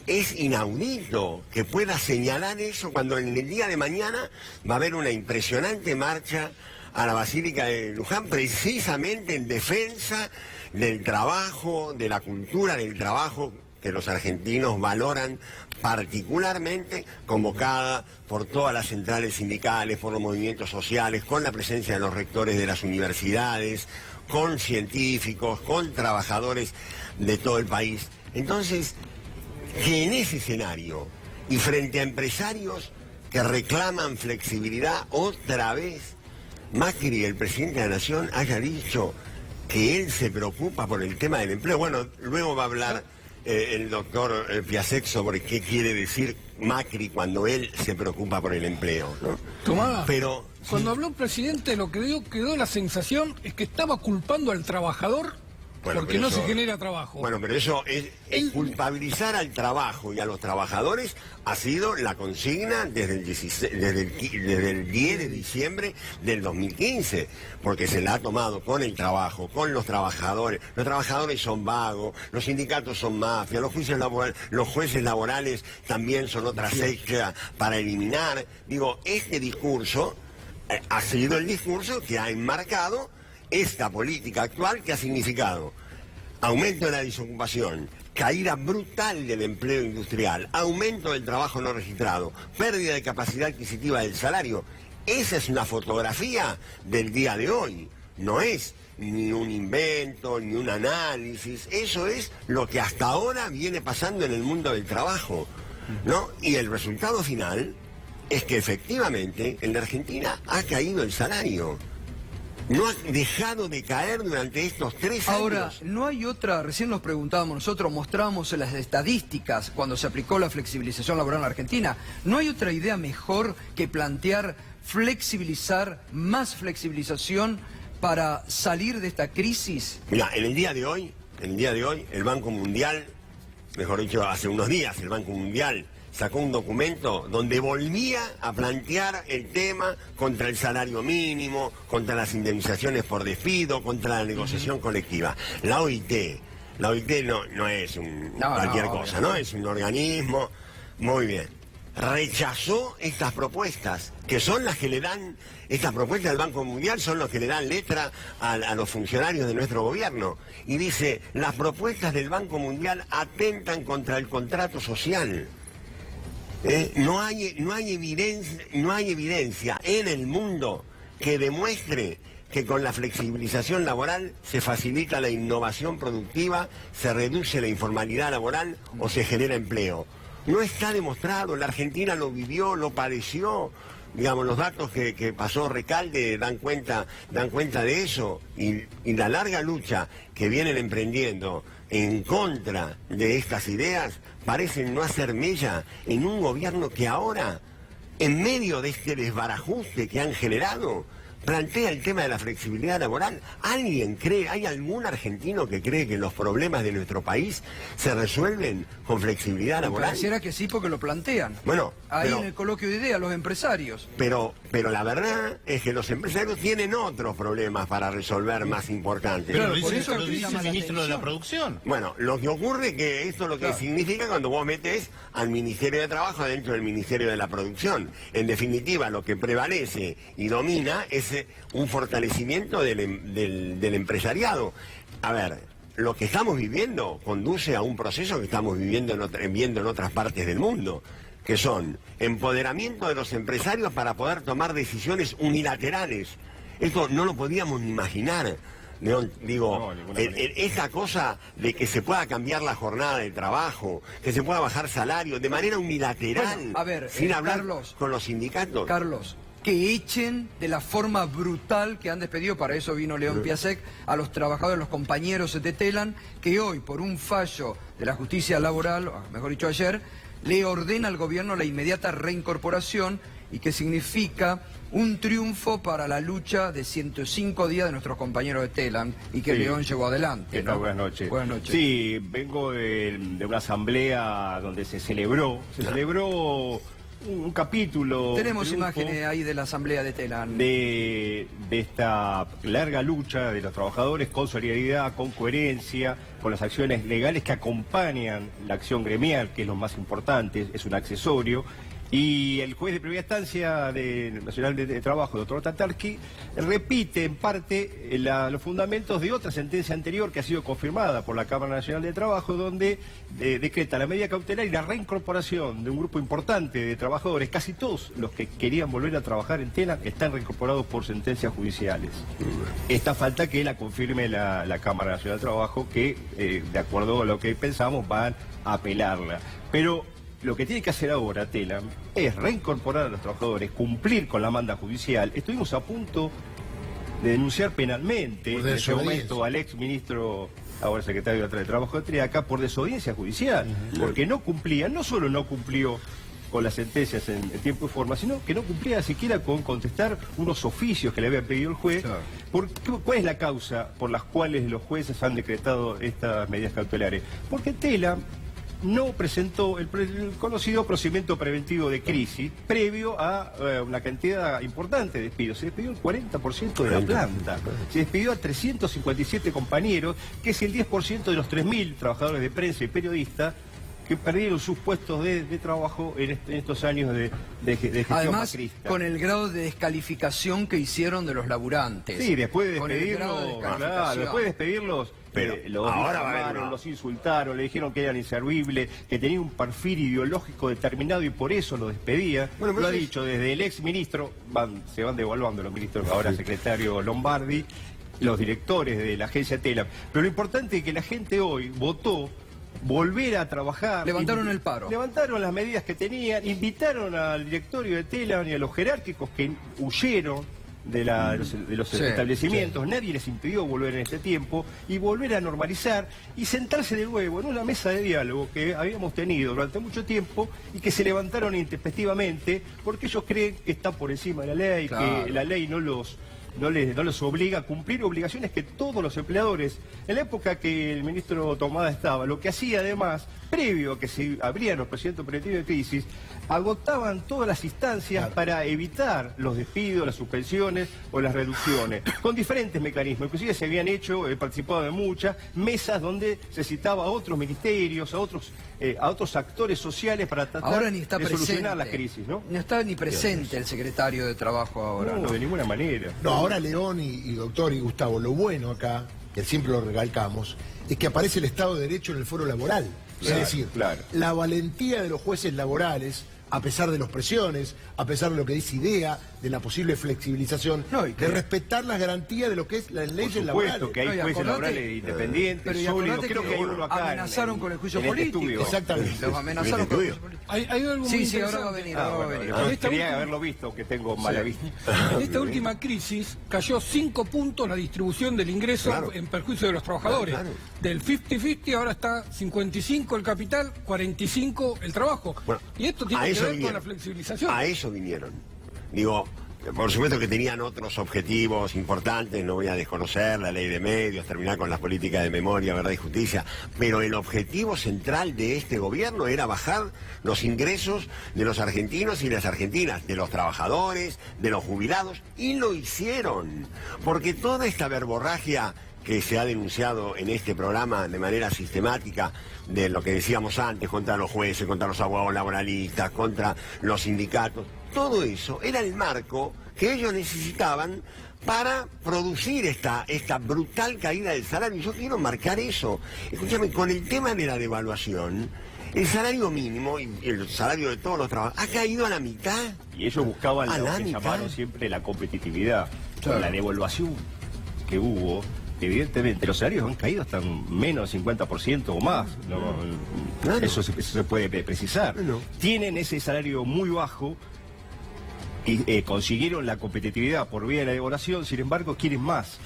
es inaudito que pueda señalar eso cuando en el día de mañana va a haber una impresionante marcha a la Basílica de Luján, precisamente en defensa del trabajo, de la cultura del trabajo que los argentinos valoran particularmente, convocada por todas las centrales sindicales, por los movimientos sociales, con la presencia de los rectores de las universidades, con científicos, con trabajadores de todo el país. Entonces, que en ese escenario y frente a empresarios que reclaman flexibilidad, otra vez Macri, el presidente de la Nación, haya dicho que él se preocupa por el tema del empleo. Bueno, luego va a hablar el doctor Piasek sobre qué quiere decir Macri cuando él se preocupa por el empleo, ¿no? Tomás, pero cuando habló el presidente, lo que quedó la sensación es que estaba culpando al trabajador porque no se genera trabajo. Bueno, pero eso es culpabilizar al trabajo y a los trabajadores ha sido la consigna desde el 10 de diciembre del 2015, porque se la ha tomado con el trabajo, con los trabajadores. Los trabajadores son vagos, los sindicatos son mafias, los jueces laborales también son otra secta para eliminar. Digo, este discurso ha sido el discurso que ha enmarcado esta política actual, que ha significado aumento de la desocupación, caída brutal del empleo industrial, aumento del trabajo no registrado, pérdida de capacidad adquisitiva del salario. Esa es una fotografía del día de hoy, no es ni un invento, ni un análisis, eso es lo que hasta ahora viene pasando en el mundo del trabajo, ¿no? Y el resultado final es que efectivamente en la Argentina ha caído el salario. No ha dejado de caer durante estos 3 años. Ahora, no hay otra, recién nos preguntábamos nosotros, mostrábamos en las estadísticas cuando se aplicó la flexibilización laboral en la Argentina, ¿no hay otra idea mejor que plantear flexibilizar, más flexibilización para salir de esta crisis? Mira, en el día de hoy, el Banco Mundial, mejor dicho, hace unos días, el Banco Mundial sacó un documento donde volvía a plantear el tema contra el salario mínimo, contra las indemnizaciones por despido, contra la negociación colectiva. La OIT no es cualquier cosa, ¿no? Es un organismo, muy bien. Rechazó estas propuestas, que son las que le dan, estas propuestas del Banco Mundial son los que le dan letra a los funcionarios de nuestro gobierno. Y dice, las propuestas del Banco Mundial atentan contra el contrato social. No hay evidencia en el mundo que demuestre que con la flexibilización laboral se facilita la innovación productiva, se reduce la informalidad laboral o se genera empleo. No está demostrado, la Argentina lo vivió, lo padeció. Digamos, los datos que pasó Recalde dan cuenta de eso, y la larga lucha que vienen emprendiendo en contra de estas ideas parecen no hacer mella en un gobierno que ahora, en medio de este desbarajuste que han generado, plantea el tema de la flexibilidad laboral. ¿Alguien cree, hay algún argentino que cree que los problemas de nuestro país se resuelven con flexibilidad laboral? Pareciera que sí, porque lo plantean. Bueno, ahí en el coloquio de ideas, los empresarios. Pero la verdad es que los empresarios tienen otros problemas para resolver más importantes. Pero por eso lo dice el ministro de la Producción. Bueno, lo que ocurre que esto lo que significa cuando vos metés al Ministerio de Trabajo dentro del Ministerio de la Producción. En definitiva, lo que prevalece y domina es un fortalecimiento del empresariado. A ver, lo que estamos viviendo conduce a un proceso que estamos viendo en otras partes del mundo, que son empoderamiento de los empresarios para poder tomar decisiones unilaterales. Esto no lo podíamos ni imaginar. Digo, esa cosa de que se pueda cambiar la jornada de trabajo, que se pueda bajar salario de manera unilateral, bueno, a ver, sin hablar Carlos, con los sindicatos. Carlos, que echen de la forma brutal que han despedido, para eso vino León Piasek, a los trabajadores, los compañeros de Telam, que hoy, por un fallo de la justicia laboral, o mejor dicho ayer, le ordena al gobierno la inmediata reincorporación, y que significa un triunfo para la lucha de 105 días de nuestros compañeros de Telam, y que León llevó adelante, ¿no? Buenas noches. Buenas noches. Sí, vengo de una asamblea donde se celebró un capítulo. Tenemos imágenes ahí de la asamblea de Telam. De esta larga lucha de los trabajadores con solidaridad, con coherencia, con las acciones legales que acompañan la acción gremial, que es lo más importante, es un accesorio. Y el juez de primera instancia Nacional de Trabajo, doctor Tatarqui, repite en parte los fundamentos de otra sentencia anterior que ha sido confirmada por la Cámara Nacional de Trabajo, donde decreta la medida cautelar y la reincorporación de un grupo importante de trabajadores. Casi todos los que querían volver a trabajar en TELAM están reincorporados por sentencias judiciales. Esta falta que la confirme la Cámara Nacional de Trabajo, que de acuerdo a lo que pensamos van a apelarla. Pero lo que tiene que hacer ahora TELAM es reincorporar a los trabajadores, cumplir con la manda judicial. Estuvimos a punto de denunciar penalmente en ese momento al ex ministro, ahora secretario de Trabajo de Triaca, por desobediencia judicial, porque no cumplía, no solo no cumplió con las sentencias en tiempo y forma, sino que no cumplía siquiera con contestar unos oficios que le había pedido el juez. ¿Cuál es la causa por las cuales los jueces han decretado estas medidas cautelares? Porque TELAM no presentó el conocido procedimiento preventivo de crisis previo a una cantidad importante de despidos. Se despidió el 40% de la planta. Se despidió a 357 compañeros, que es el 10% de los 3.000 trabajadores de prensa y periodistas que perdieron sus puestos de trabajo en estos años de gestión además, macrista. Con el grado de descalificación que hicieron de los laburantes. Sí, después de despedirlos, los difamaron, los insultaron, le dijeron que eran inservibles, que tenían un perfil ideológico determinado y por eso lo despedía. Bueno, lo ha dicho desde el ex ministro, se van devaluando los ministros, ahora secretario Lombardi, los directores de la agencia TELAM. Pero lo importante es que la gente hoy votó volver a trabajar. Levantaron el paro. Levantaron las medidas que tenían, invitaron al directorio de TELAM y a los jerárquicos que huyeron de los establecimientos. Nadie les impidió volver en este tiempo y volver a normalizar y sentarse de nuevo en una mesa de diálogo que habíamos tenido durante mucho tiempo y que se levantaron intempestivamente porque ellos creen que está por encima de la ley, que la ley no los obliga a cumplir obligaciones que todos los empleadores, en la época que el ministro Tomada estaba, lo que hacía además, previo a que se abrían los procedimientos preventivos de crisis, agotaban todas las instancias para evitar los despidos, las suspensiones o las reducciones, con diferentes mecanismos. Inclusive se habían hecho, he participado en muchas mesas donde se citaba a otros ministerios, a otros actores sociales para tratar de solucionar la crisis, ¿no? No está ni presente el secretario de Trabajo ahora. No, de ninguna manera. No, ahora León y doctor y Gustavo, lo bueno acá, que siempre lo recalcamos, es que aparece el Estado de Derecho en el foro laboral. Es decir, la valentía de los jueces laborales, a pesar de las presiones, a pesar de lo que dice IDEA, de la posible flexibilización, de respetar las garantías de lo que es las leyes laborales. Por supuesto que hay jueces laborales independientes, sólidos. Creo que hay uno acá amenazaron con el juicio político. Exactamente. Los amenazaron con el juicio político. Hay algo muy interesante. Ahora va a venir. Quería haberlo visto, que tengo mala vista. En esta última crisis cayó 5 puntos la distribución del ingreso en perjuicio de los trabajadores. Del 50-50 ahora está 55 el capital, 45 el trabajo. Bueno, y esto tiene que ver con la flexibilización. A eso vinieron. Digo, por supuesto que tenían otros objetivos importantes, no voy a desconocer la ley de medios, terminar con las políticas de memoria, verdad y justicia, pero el objetivo central de este gobierno era bajar los ingresos de los argentinos y las argentinas, de los trabajadores, de los jubilados, y lo hicieron, porque toda esta verborragia que se ha denunciado en este programa de manera sistemática, de lo que decíamos antes, contra los jueces, contra los abogados laboralistas, contra los sindicatos, todo eso era el marco que ellos necesitaban para producir esta brutal caída del salario. Y yo quiero marcar eso. Escúchame, con el tema de la devaluación, el salario mínimo y el salario de todos los trabajadores ha caído a la mitad. Y ellos buscaban lo que llamaron siempre la competitividad. Con la devaluación que hubo, evidentemente los salarios han caído hasta menos del 50% o más, ¿no? Eso se puede precisar. Tienen ese salario muy bajo y consiguieron la competitividad por vía de la devaluación, sin embargo quieren más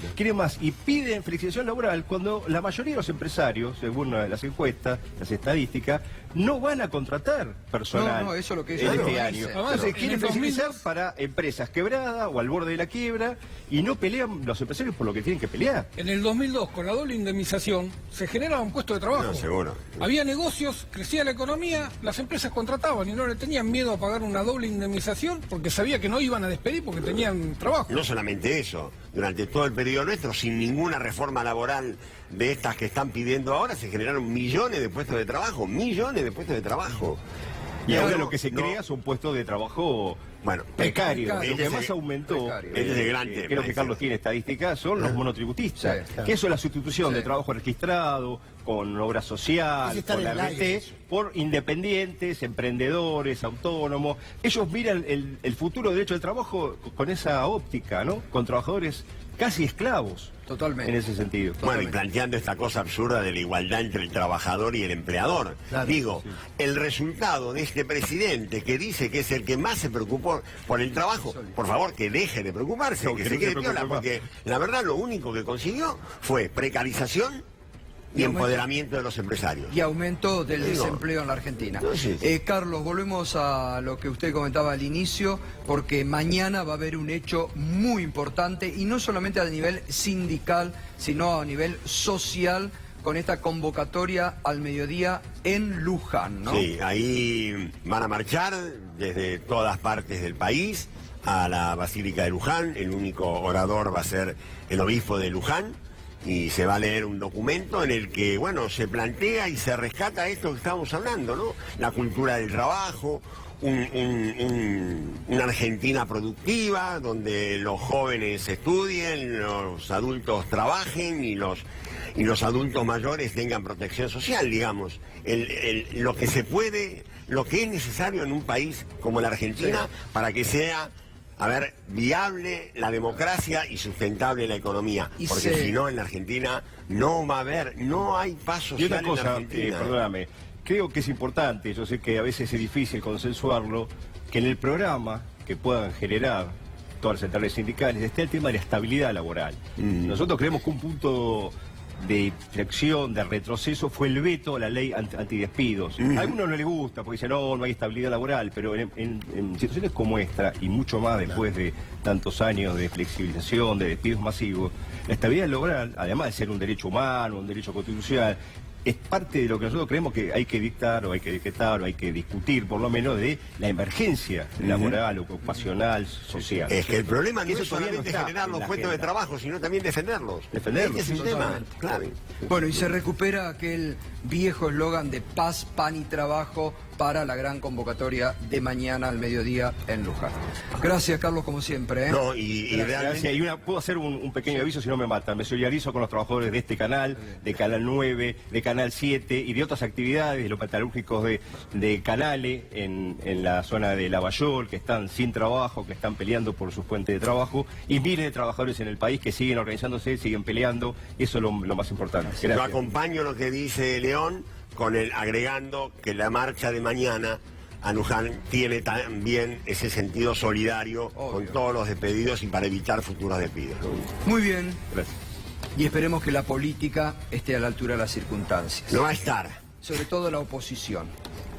y piden flexibilización laboral cuando la mayoría de los empresarios, según las encuestas, las estadísticas, no van a contratar personal eso es lo que este año. Entonces quieren flexibilizar para empresas quebradas o al borde de la quiebra y no pelean los empresarios por lo que tienen que pelear. En el 2002, con la doble indemnización, se generaba un puesto de trabajo. No, seguro. Había negocios, crecía la economía, las empresas contrataban y no le tenían miedo a pagar una doble indemnización porque sabía que no iban a despedir porque tenían trabajo. No solamente eso, durante todo el periodo nuestro, sin ninguna reforma laboral de estas que están pidiendo ahora, se generaron millones de puestos de trabajo, Y ahora No, lo que se no. crea son puestos de trabajo precarios. Lo que más aumentó, Este es el gran tema. creo que Carlos tiene estadísticas, son los monotributistas. Sí, claro. Que eso es la sustitución de trabajo registrado, con obra Es social, estar con en la el aire, RT, eso. por independientes, emprendedores, autónomos. Ellos miran el futuro derecho del trabajo con esa óptica, ¿no? Con trabajadores casi esclavos. Totalmente. En ese sentido. Bueno, y planteando esta cosa absurda de la igualdad entre el trabajador y el empleador. Claro, Digo, el resultado de este presidente que dice que es el que más se preocupó por el trabajo, por favor, que deje de preocuparse, No, que que se no quede se preocupe piola, más. porque la verdad lo único que consiguió fue precarización y empoderamiento de los empresarios. Y aumento del Digo, desempleo en la Argentina. no, sí, sí. Carlos, volvemos a lo que usted comentaba al inicio, porque mañana va a haber un hecho muy importante, y no solamente a nivel sindical, sino a nivel social, con esta convocatoria al mediodía en Luján, ¿no? Sí, ahí van a marchar desde todas partes del país a la Basílica de Luján. El único orador va a ser el obispo de Luján y se va a leer un documento en el que, bueno, se plantea y se rescata esto que estamos hablando, ¿no? La cultura del trabajo, una Argentina productiva donde los jóvenes estudien, los adultos trabajen y los adultos mayores tengan protección social, digamos. Lo que se puede, lo que es necesario en un país como la Argentina para que sea, a ver, viable la democracia y sustentable la economía. Y Porque si no, en la Argentina no va a haber, no hay paz Y social otra en la cosa, Argentina. perdóname, creo que es importante, yo sé que a veces es difícil consensuarlo, que en el programa que puedan generar todas las centrales sindicales esté el tema de la estabilidad laboral. Nosotros creemos que un punto de inflexión, de retroceso, fue el veto a la ley antidespidos. A algunos no les gusta porque dicen, no hay estabilidad laboral, pero en situaciones como esta, y mucho más después de tantos años de flexibilización, de despidos masivos, la estabilidad laboral, además de ser un derecho humano, un derecho constitucional, es parte de lo que nosotros creemos que hay que dictar, o hay que decretar, o hay que discutir, por lo menos, de la emergencia laboral, ocupacional, social. Es que el problema no Eso es todavía no solamente está generar en los la puestos de agenda. trabajo, sino también defenderlos. Defenderlos, Este es el tema, totalmente. claro. Bueno, y se recupera aquel viejo eslogan de paz, pan y trabajo para la gran convocatoria de mañana al mediodía en Luján. Gracias, Carlos, como siempre. No, y realmente... Gracias. Y puedo hacer un pequeño aviso si no me matan. Me solidarizo con los trabajadores de este canal, de Canal 9, de Canal 7 y de otras actividades, de los metalúrgicos de Canale en la zona de Lavallol, que están sin trabajo, que están peleando por su fuente de trabajo, y miles de trabajadores en el país que siguen organizándose, siguen peleando, y eso es lo más importante. Yo Gracias. acompaño lo que dice León, con el agregando que la marcha de mañana a Luján tiene también ese sentido solidario con todos los despedidos y para evitar futuros despidos, ¿no? Muy bien. Gracias. Y esperemos que la política esté a la altura de las circunstancias. No va a estar. Sobre todo la oposición.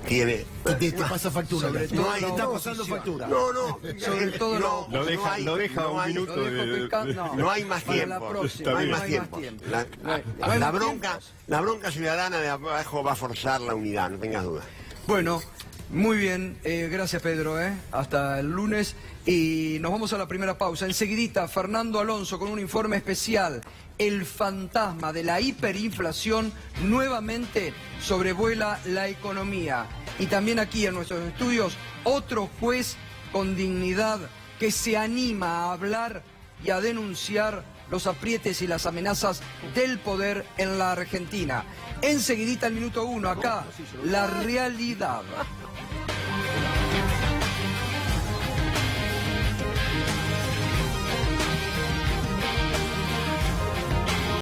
Tiene... Te pasa factura. Sobre Te todo hay- la está oposición. pasando factura. No. Sobre todo no, Lo deja, hay- lo deja no un hay- minuto lo dejo de... picando. No hay más Para la tiempo. próxima, No hay más no hay tiempo. más tiempo. La, No hay la más bronca, la bronca ciudadana de abajo va a forzar la unidad, no tengas duda. Bueno, muy bien. Gracias, Pedro. Hasta el lunes. Y nos vamos a la primera pausa. Enseguidita, Fernando Alonso con un informe especial. El fantasma de la hiperinflación nuevamente sobrevuela la economía. Y también aquí en nuestros estudios, otro juez con dignidad que se anima a hablar y a denunciar los aprietes y las amenazas del poder en la Argentina. Enseguidita, el minuto 1, acá, la realidad.